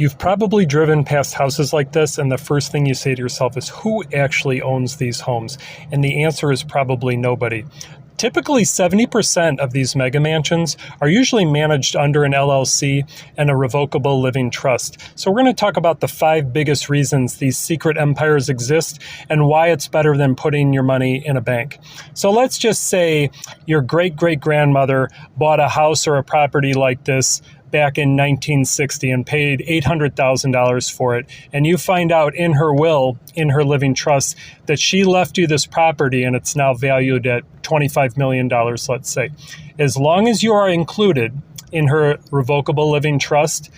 You've probably driven past houses like this, and the first thing you say to yourself is, who actually owns these homes? And the answer is probably nobody. Typically, 70% of these mega mansions are usually managed under an LLC and a revocable living trust. So we're going to talk about the 5 biggest reasons these secret empires exist and why it's better than putting your money in a bank. So let's just say your great-great-grandmother bought a house or a property like this back in 1960 and paid $800,000 for it. And you find out in her will, in her living trust, that she left you this property and it's now valued at $25 million, let's say. As long as you are included in her revocable living trust,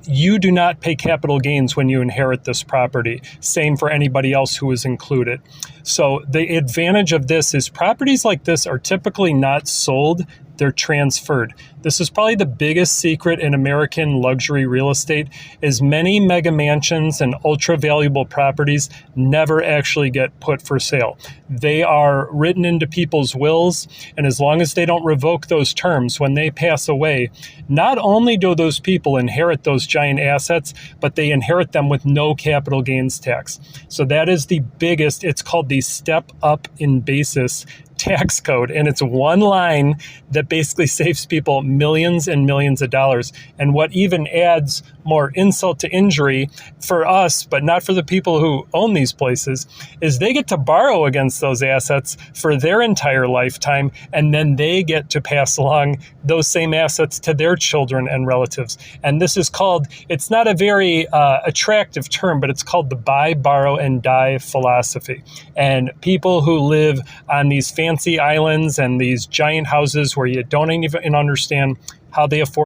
you do not pay capital gains when you inherit this property. Same for anybody else who is included. So the advantage of this is properties like this are typically not sold, they're transferred. This is probably the biggest secret in American luxury real estate, is many mega mansions and ultra valuable properties never actually get put for sale. They are written into people's wills, and as long as they don't revoke those terms when they pass away, not only do those people inherit those giant assets, but they inherit them with no capital gains tax. So that is the biggest, it's called the step up in basis tax code, and it's one line that basically saves people millions and millions of dollars. And what even adds more insult to injury for us, but not for the people who own these places, is they get to borrow against those assets for their entire lifetime, and then they get to pass along those same assets to their children and relatives. And this is called, it's not a very attractive term, but it's called the buy, borrow, and die philosophy. And people who live on these fancy islands and these giant houses where you don't even understand how they afford